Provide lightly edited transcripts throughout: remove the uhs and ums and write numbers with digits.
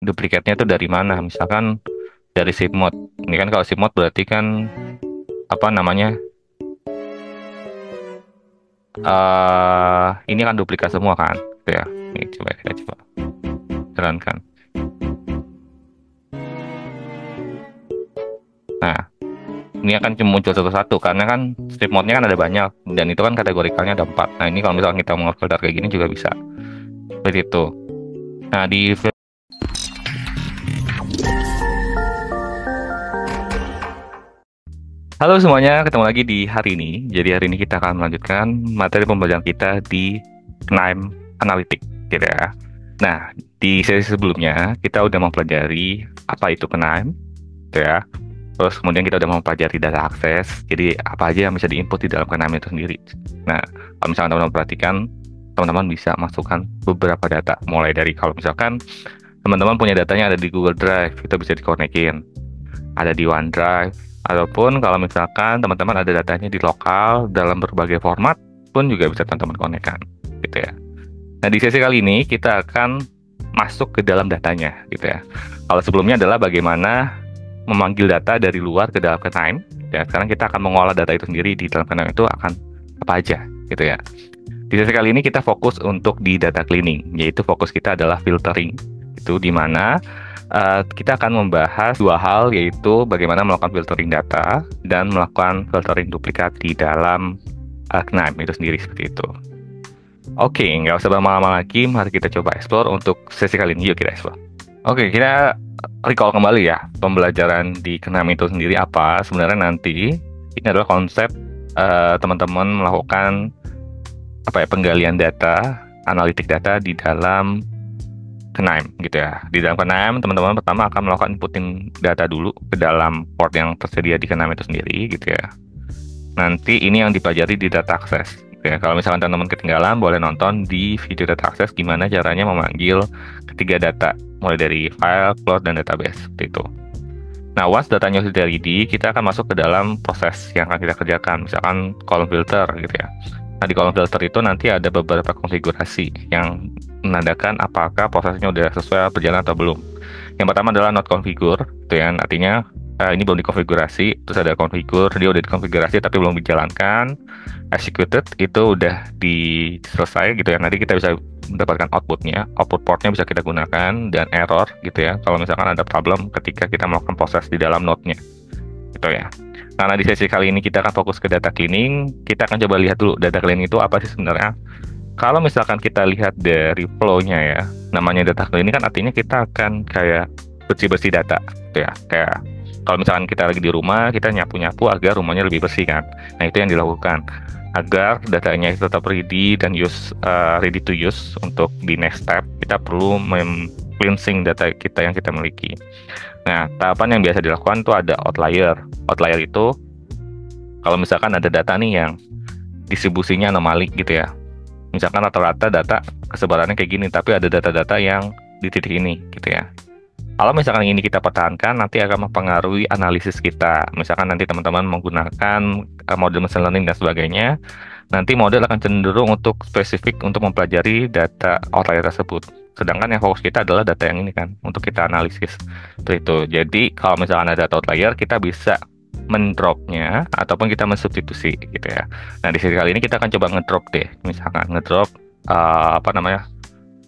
duplikatnya itu dari mana. Misalkan dari zip mode. Ini kan kalau zip mode berarti kan apa namanya? Ini kan duplikat semua kan, gitu ya. Ini coba kita coba jalankan. Nah, ini akan cuma muncul satu-satu karena kan strip mode-nya kan ada banyak dan itu kan kategorikalnya ada 4. Nah, ini kalau misalkan kita mau filter kayak gini juga bisa. Seperti itu. Nah, halo semuanya, ketemu lagi di hari ini. Jadi hari ini kita akan melanjutkan materi pembelajaran kita di KNIME Analytics, gitu ya. Nah, di sesi sebelumnya kita udah mempelajari apa itu KNIME, gitu ya. Terus kemudian kita udah mempelajari data akses, jadi apa aja yang bisa diinput di dalam KNIME itu sendiri. Nah, kalau misalkan teman-teman perhatikan, teman-teman bisa masukkan beberapa data. Mulai dari kalau misalkan teman-teman punya datanya ada di Google Drive, itu bisa dikonekin. Ada di OneDrive, ataupun kalau misalkan teman-teman ada datanya di lokal dalam berbagai format pun juga bisa teman-teman konekkan, gitu ya. Nah, di sesi kali ini kita akan masuk ke dalam datanya, gitu ya. Kalau sebelumnya adalah bagaimana memanggil data dari luar ke dalam KNIME, dan sekarang kita akan mengolah data itu sendiri di dalam KNIME itu akan apa aja, gitu ya. Di sesi kali ini kita fokus untuk di data cleaning, yaitu fokus kita adalah filtering. Itu di mana kita akan membahas dua hal, yaitu bagaimana melakukan filtering data dan melakukan filtering duplikat di dalam KNIME itu sendiri, seperti itu. Oke, nggak usah berlama-lama lagi, mari kita coba explore untuk sesi kali ini. Yuk kita explore. Oke, kita recall kembali ya, pembelajaran di KNIME itu sendiri apa. Sebenarnya nanti ini adalah konsep teman-teman melakukan penggalian data, analitik data di dalam KNIME, gitu ya. Di dalam KNIME, teman-teman pertama akan melakukan inputting data dulu ke dalam port yang tersedia di KNIME itu sendiri, gitu ya. Nanti ini yang dipelajari di data access. Ya, kalau misalkan teman-teman ketinggalan, boleh nonton di video data access gimana caranya memanggil ketiga data, mulai dari file, plot, dan database, seperti itu. Nah, once datanya sudah ready, kita akan masuk ke dalam proses yang akan kita kerjakan, misalkan column filter, gitu ya. Nah, di column filter itu nanti ada beberapa konfigurasi yang menandakan apakah prosesnya udah sesuai berjalan atau belum. Yang pertama adalah not configure, itu ya, artinya ini belum dikonfigurasi, terus ada configure, dia udah dikonfigurasi tapi belum dijalankan. Executed itu udah selesai, gitu ya. Nanti kita bisa mendapatkan output portnya bisa kita gunakan, dan error, gitu ya, kalau misalkan ada problem ketika kita melakukan proses di dalam node-nya, gitu ya. Karena di sesi kali ini kita akan fokus ke data cleaning, kita akan coba lihat dulu data cleaning itu apa sih sebenarnya. Kalau misalkan kita lihat dari flow-nya ya, namanya data cleaning kan artinya kita akan kayak bersih-bersih data, gitu ya. Kayak kalau misalkan kita lagi di rumah, kita nyapu-nyapu agar rumahnya lebih bersih kan. Nah, itu yang dilakukan. Agar datanya itu tetap ready dan ready to use untuk di next step, kita perlu cleansing data kita yang kita miliki. Nah, tahapan yang biasa dilakukan tuh ada outlier. Outlier itu kalau misalkan ada data nih yang distribusinya anomali, gitu ya. Misalkan rata-rata data kesebarannya kayak gini, tapi ada data-data yang di titik ini, gitu ya. Kalau misalkan ini kita pertahankan, nanti akan mempengaruhi analisis kita. Misalkan nanti teman-teman menggunakan model machine learning dan sebagainya, nanti model akan cenderung untuk spesifik untuk mempelajari data outlier tersebut. Sedangkan yang fokus kita adalah data yang ini kan, untuk kita analisis. Seperti itu. Jadi kalau misalkan ada data outlier, kita bisa mendropnya ataupun kita mensubstitusi, gitu ya. Nah, di sesi kali ini kita akan coba ngedrop deh. Misalkan ngedrop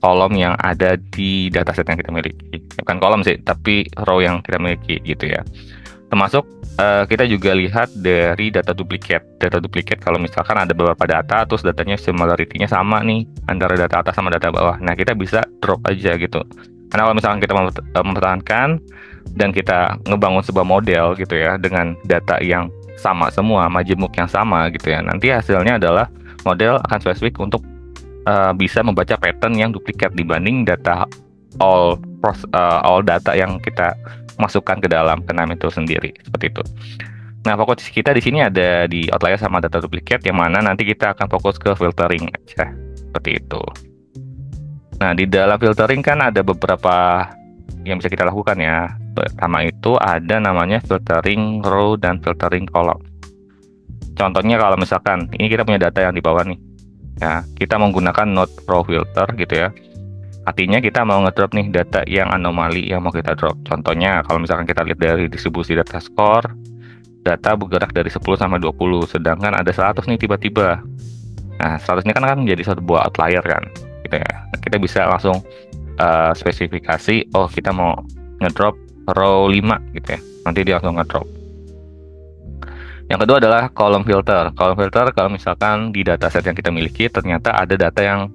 kolom yang ada di dataset yang kita miliki. Bukan kolom sih, tapi row yang kita miliki, gitu ya. Termasuk kita juga lihat dari data duplikat. Data duplikat kalau misalkan ada beberapa data, terus datanya similarity-nya sama nih, antara data atas sama data bawah. Nah, kita bisa drop aja gitu. Karena kalau misalkan kita mempertahankan dan kita ngebangun sebuah model, gitu ya, dengan data yang sama semua, majemuk yang sama, gitu ya. Nanti hasilnya adalah model akan spesifik untuk bisa membaca pattern yang duplikat dibanding data all data yang kita masukkan ke dalam KNIME itu sendiri, seperti itu. Nah, fokus kita di sini ada di outlier sama data duplikat, yang mana nanti kita akan fokus ke filtering aja, seperti itu. Nah, di dalam filtering kan ada beberapa yang bisa kita lakukan ya. Pertama itu ada namanya filtering row dan filtering column. Contohnya kalau misalkan ini kita punya data yang di bawah nih. Ya, kita menggunakan node row filter, gitu ya. Artinya kita mau ngedrop nih data yang anomali yang mau kita drop. Contohnya kalau misalkan kita lihat dari distribusi data skor, data bergerak dari 10 sampai 20, sedangkan ada 100 nih tiba-tiba. Nah, 100 ini kan menjadi suatu buah outlier kan, gitu ya. Nah, kita bisa langsung spesifikasi, oh kita mau ngedrop row 5 gitu ya. Nanti dia langsung ngedrop. Yang kedua adalah column filter. Column filter kalau misalkan di dataset yang kita miliki ternyata ada data yang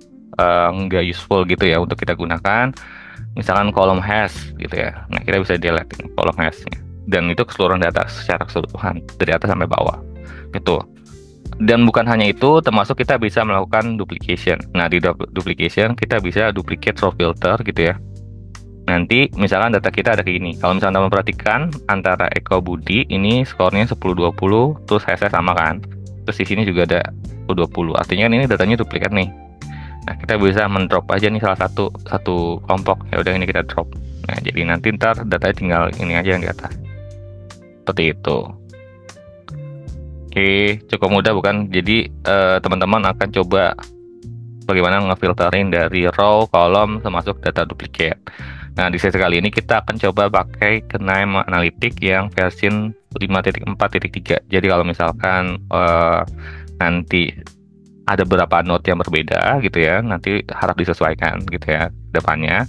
nggak useful gitu ya untuk kita gunakan. Misalkan column hash gitu ya. Nah, kita bisa delete column hashnya. Dan itu keseluruhan data secara keseluruhan dari atas sampai bawah. Gitu. Dan bukan hanya itu, termasuk kita bisa melakukan duplication. Nah, di duplication kita bisa duplicate row filter gitu ya. Nanti misalkan data kita ada kayak gini. Kalau misalnya Anda memperhatikan antara Eko Budi ini skornya 10-20, terus hash sama kan. Terus di sini juga ada 10-20. Artinya kan ini datanya duplikat nih. Nah, kita bisa mendrop aja nih salah satu kelompok. Ya udah ini kita drop. Nah, jadi nanti ntar datanya tinggal ini aja yang di atas. Seperti itu. Oke, cukup mudah bukan? Jadi teman-teman akan coba bagaimana ngefilterin dari row, kolom, termasuk data duplikat. Nah, di sesi kali ini kita akan coba pakai KNIME Analytics yang versi 5.4.3. Jadi kalau misalkan nanti ada beberapa node yang berbeda gitu ya, nanti harap disesuaikan gitu ya depannya.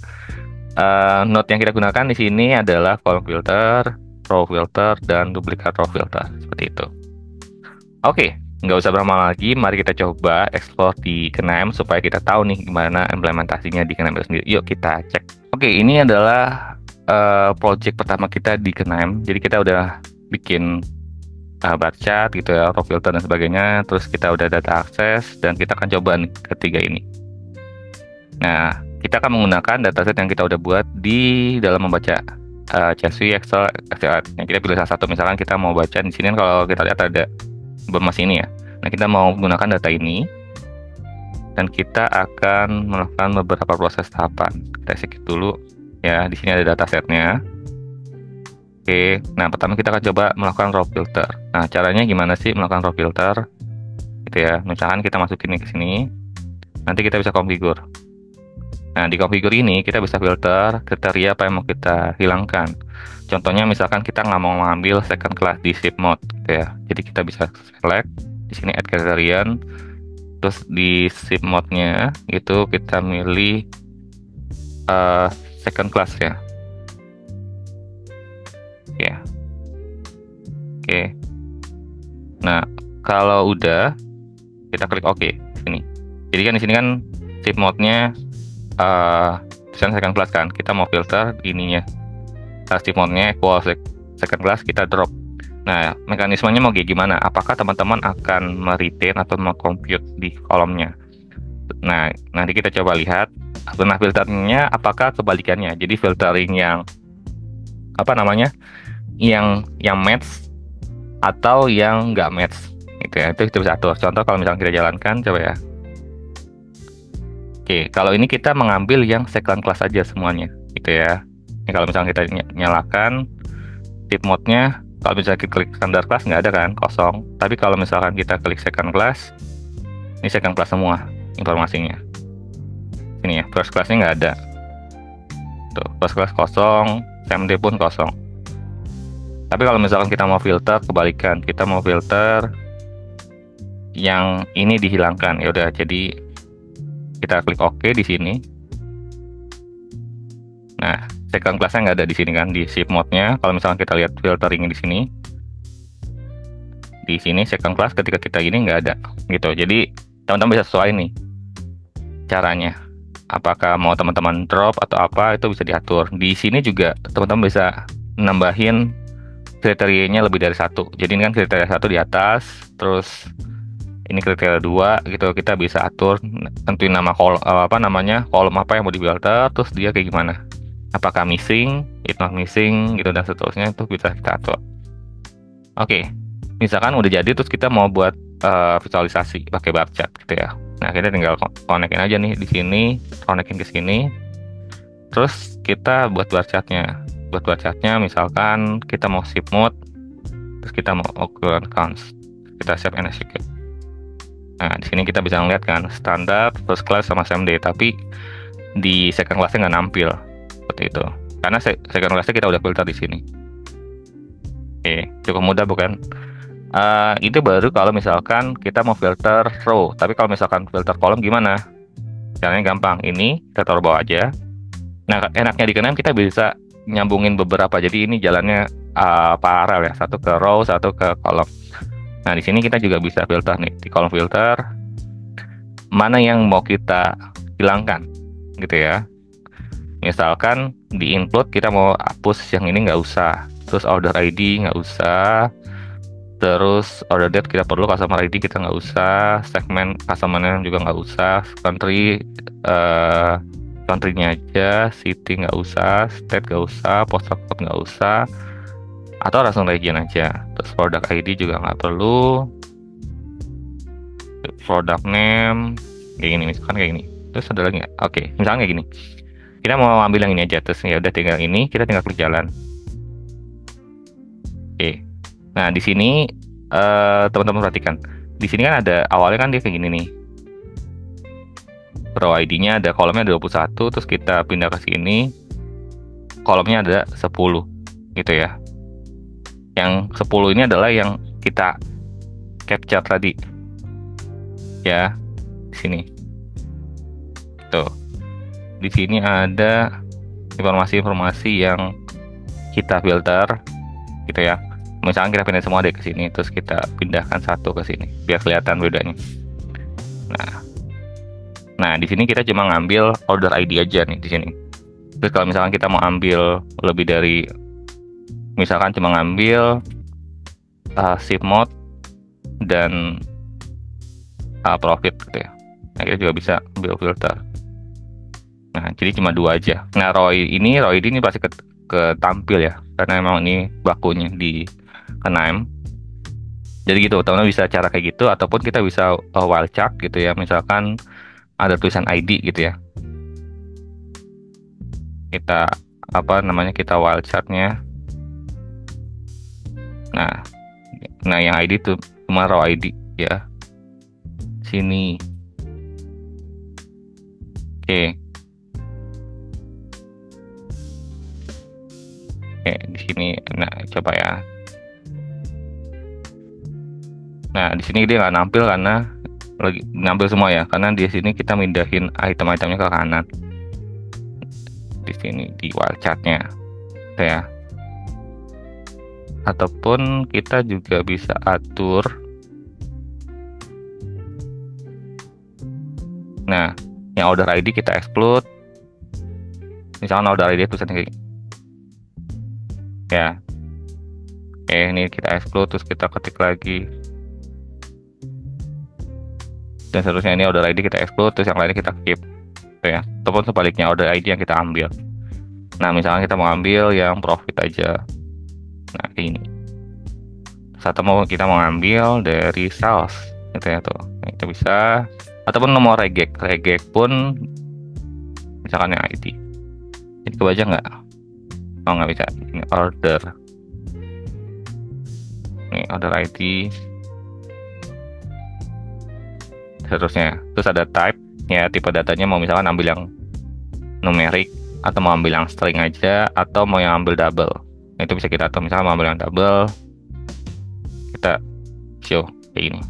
Node yang kita gunakan di sini adalah column filter, row filter, dan duplikat row filter seperti itu. Oke, nggak usah berlama lagi, mari kita coba explore di KNIME supaya kita tahu nih gimana implementasinya di KNIME itu sendiri. Yuk kita cek. Oke, ini adalah project pertama kita di KNIME. Jadi kita udah bikin bar chart gitu ya, row filter dan sebagainya. Terus kita udah data akses dan kita akan coba nih ketiga ini. Nah, kita akan menggunakan dataset yang kita udah buat di dalam membaca CSV, Excel, SQL. Nah, kita pilih salah satu. Misalkan kita mau baca di sini kan kalau kita lihat ada informasi ini ya. Nah, kita mau menggunakan data ini dan kita akan melakukan beberapa proses tahapan. Kita execute dulu ya. Di sini ada datasetnya. Oke, nah pertama kita akan coba melakukan row filter. Nah, caranya gimana sih melakukan row filter? Gitu ya. Misalkan kita masukin ini ke sini. Nanti kita bisa configure. Nah, di configure ini kita bisa filter kriteria apa yang mau kita hilangkan. Contohnya misalkan kita nggak mau mengambil second class di ship mode gitu ya. Jadi kita bisa select di sini add criterion. Terus di ship mode-nya itu kita milih second class ya. Ya. Oke. Nah, kalau udah kita klik OK sini. Jadi kan di sini kan ship mode-nya second class kan. Kita mau filter ininya. Ship mode-nya equal second class, kita drop. Nah, mekanismenya mau kayak gimana? Apakah teman-teman akan meretain atau mengcompute di kolomnya? Nah, nanti kita coba lihat. Nah, filternya apakah kebalikannya? Jadi filtering yang apa namanya? Yang match atau yang nggak match gitu ya. Itu kita bisa atur. Contoh kalau misalnya kita jalankan, coba ya. Oke, kalau ini kita mengambil yang second class aja semuanya gitu ya. Ini kalau misalnya kita nyalakan tip mode-nya, kalau misalnya kita klik standard class nggak ada kan, kosong. Tapi kalau misalkan kita klik second class, ini second class semua informasinya. Ini ya, first class-nya nggak ada. Tuh, first class kosong, SMD pun kosong. Tapi kalau misalkan kita mau filter, kebalikan. Kita mau filter yang ini dihilangkan. Ya udah, jadi kita klik OK di sini. Nah, second class-nya nggak ada di sini kan, di ship mode-nya. Kalau misalkan kita lihat filtering di sini second class ketika kita ini nggak ada gitu. Jadi teman-teman bisa sesuai nih caranya. Apakah mau teman-teman drop atau apa, itu bisa diatur. Di sini juga teman-teman bisa nambahin kriterianya lebih dari satu. Jadi ini kan kriteria satu di atas, terus ini kriteria 2 gitu. Kita bisa atur, tentuin nama kolom apa yang mau di filter, terus dia kayak gimana. Apakah missing, if not missing, gitu dan seterusnya, itu bisa kita atur. Oke, misalkan udah jadi, terus kita mau buat visualisasi pakai bar chart gitu ya. Nah, kita tinggal konekin aja nih di sini, konekin ke sini. Terus kita buat bar chartnya. Buat bar chartnya, misalkan kita mau ship mode, terus kita mau occurrence counts. Kita save and execute. Nah, di sini kita bisa melihat kan standar, first class sama SMD, tapi di second class-nya nggak nampil seperti itu. Karena second class-nya kita udah filter di sini. Oke, cukup mudah bukan? Itu baru kalau misalkan kita mau filter row. Tapi kalau misalkan filter kolom gimana? Caranya gampang. Ini kita taruh bawah aja. Nah, enaknya di Knaim kita bisa nyambungin beberapa. Jadi ini jalannya paralel ya, satu ke row, satu ke kolom. Nah, di sini kita juga bisa filter nih. Di kolom filter, mana yang mau kita hilangkan, gitu ya. Misalkan di include kita mau hapus yang ini nggak usah. Terus order ID nggak usah. Terus order date kita perlu, customer ID kita nggak usah, segmen customer name juga nggak usah, country country-nya aja, city nggak usah, state nggak usah, postal code nggak usah, atau langsung region aja. Terus product ID juga nggak perlu, product name kayak gini, misalkan kayak gini. Terus ada lagi nggak? Oke, misalnya kayak gini. Kita mau ambil yang ini aja, terus ya udah tinggal ini, kita tinggal klik jalan. Oke. Nah, di sini teman-teman perhatikan. Di sini kan ada awalnya kan dia kayak gini nih. Row ID-nya ada kolomnya ada 21, terus kita pindah ke sini. Kolomnya ada 10 gitu ya. Yang 10 ini adalah yang kita capture tadi. Ya, di sini. Tuh. Di sini ada informasi-informasi yang kita filter gitu ya. Misalkan kita pindah semua deh ke sini, terus kita pindahkan satu ke sini biar kelihatan bedanya. Nah, di sini kita cuma ngambil order ID aja nih di sini. Terus kalau misalkan kita mau ambil lebih dari, misalkan cuma ngambil ship mode dan profit gitu ya. Nah, kita juga bisa ambil filter. Nah, jadi cuma 2 aja. Nah, row ID ini pasti ketampil ya, karena memang ini bakunya di Knaim. Jadi gitu, teman-teman bisa cara kayak gitu, ataupun kita bisa wildcard gitu ya. Misalkan ada tulisan ID gitu ya. Kita kita wildcardnya. Nah yang ID itu cuma row ID ya. Sini. Oke. Di sini. Nah, coba ya. Nah, di sini dia nggak nampil karena lagi nampil semua ya, karena di sini kita mindahin item-itemnya ke kanan. Di sini di wildcard-nya, ya. Ataupun kita juga bisa atur. Nah, yang order ID kita exclude. Misalnya order ID tulisannya kayak gini. Ya. Ini kita exclude, terus kita ketik lagi. Dan seterusnya, ini order ID kita exclude, terus yang lainnya kita keep gitu ya. Ataupun sebaliknya, order ID yang kita ambil. Nah, misalnya kita mau ambil yang profit aja. Nah, ini. Atau kita mau ambil dari sales gitu ya tuh. Nah, itu bisa. Ataupun nomor regek pun misalkan yang ID. Ini kebaca nggak? Oh, nggak bisa. Ini order. Ini order ID. Seterusnya. Terus ada type, ya tipe datanya mau misalkan ambil yang numerik, atau mau ambil yang string aja, atau mau yang ambil double. Nah, itu bisa kita atur. Misalkan mau ambil yang double, kita show kayak ini.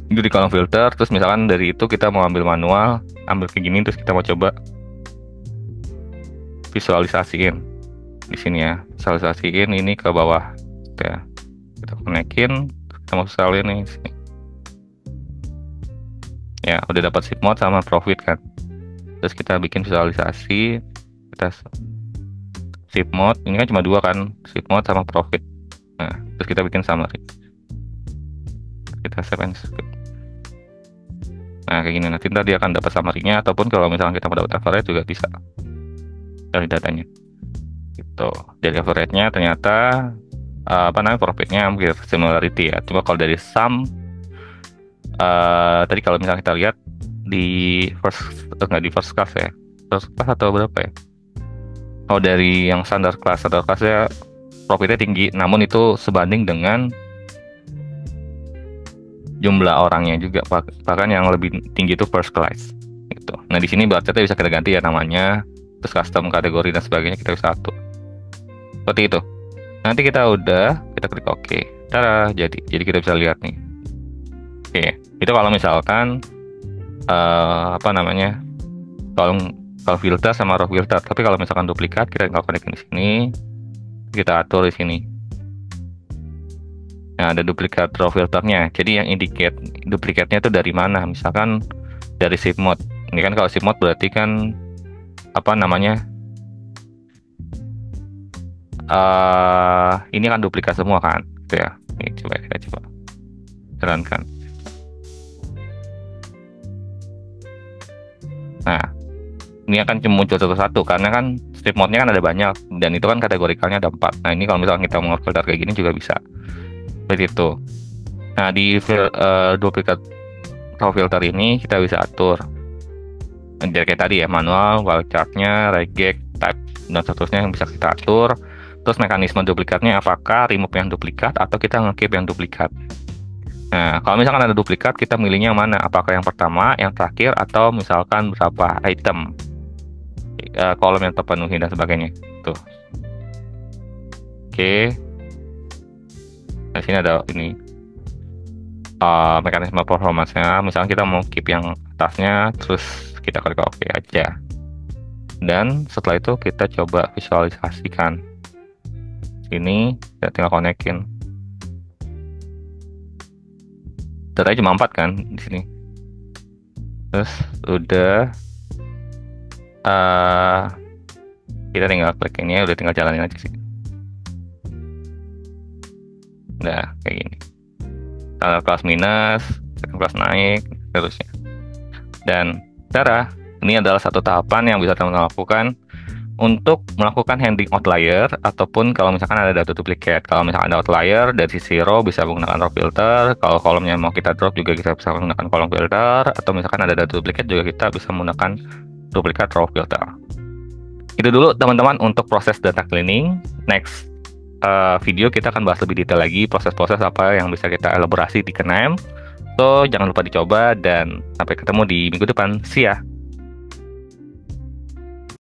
Itu di kolom filter. Terus misalkan dari itu kita mau ambil manual, ambil kayak gini, terus kita mau coba visualisasiin di sini ya. Visualisasiin ini ke bawah ya. Kita konekin. Kita mau salin nih sini. Ya, udah dapat ship mode sama profit kan. Terus kita bikin visualisasi. Kita ship mode, ini kan cuma 2 kan, ship mode sama profit. Nah, terus kita bikin summary. Kita save and skip. Nah, kayak gini, nanti dia akan dapat summary-nya, ataupun kalau misalnya kita mau dapat average juga bisa dari datanya. Gitu. Dari average-nya ternyata profitnya hampir similarity ya. Cuma kalau dari sum tadi kalau misalnya kita lihat di nggak di first class ya, first class atau berapa ya? Oh, dari yang standar class-nya profitnya tinggi, namun itu sebanding dengan jumlah orangnya juga, bahkan yang lebih tinggi itu first class gitu. Nah di sini budgetnya bisa kita ganti ya namanya, terus custom kategori dan sebagainya kita bisa atur seperti itu. Nanti kita udah, kita klik OK. Jadi kita bisa lihat nih. Oke, itu kalau misalkan apa namanya, kalau filter sama raw filter. Tapi kalau misalkan duplikat, kita tinggal connect di sini, kita atur di sini. Nah, ada duplikat raw filternya. Jadi yang indicate duplikatnya itu dari mana? Misalkan dari shape mode. Ini kan kalau shape mode berarti kan apa namanya? Ini kan duplikat semua kan, gitu ya. Ini kita coba jalankan. Nah, ini akan muncul satu-satu karena kan shape mode-nya kan ada banyak dan itu kan kategorikalnya ada 4. Nah, ini kalau misalkan kita mau filter kayak gini juga bisa. Seperti itu. Nah, di duplikat raw filter ini kita bisa atur. Jadi kayak tadi ya, manual, wall chart-nya, regect, type, dan seterusnya yang bisa kita atur. Terus mekanisme duplikatnya apakah remove yang duplikat atau kita nge-keep yang duplikat. Nah, kalau misalkan ada duplikat, kita milihnya yang mana? Apakah yang pertama, yang terakhir, atau misalkan berapa item, kolom yang terpenuhi dan sebagainya. Tuh. Oke. Nah, sini ada ini mekanisme performance-nya. Misalkan kita mau keep yang atasnya, terus kita klik OK aja. Dan setelah itu kita coba visualisasikan. Ini kita tinggal konekin. Datanya cuma 4 kan di sini. Terus udah kita tinggal klik ini, udah tinggal jalanin aja sih. Nah, kayak gini. Tanggal kelas minus, second kelas naik, terusnya. Dan ini adalah satu tahapan yang bisa teman-teman lakukan untuk melakukan handling outlier, ataupun kalau misalkan ada data duplikat. Kalau misalkan ada outlier dari sisi row bisa menggunakan raw filter, kalau kolomnya mau kita drop juga kita bisa menggunakan kolom filter, atau misalkan ada data duplikat juga kita bisa menggunakan duplikat raw filter. Itu dulu teman-teman untuk proses data cleaning. Next video kita akan bahas lebih detail lagi proses-proses apa yang bisa kita elaborasi di KNIME. So jangan lupa dicoba dan sampai ketemu di minggu depan. See ya!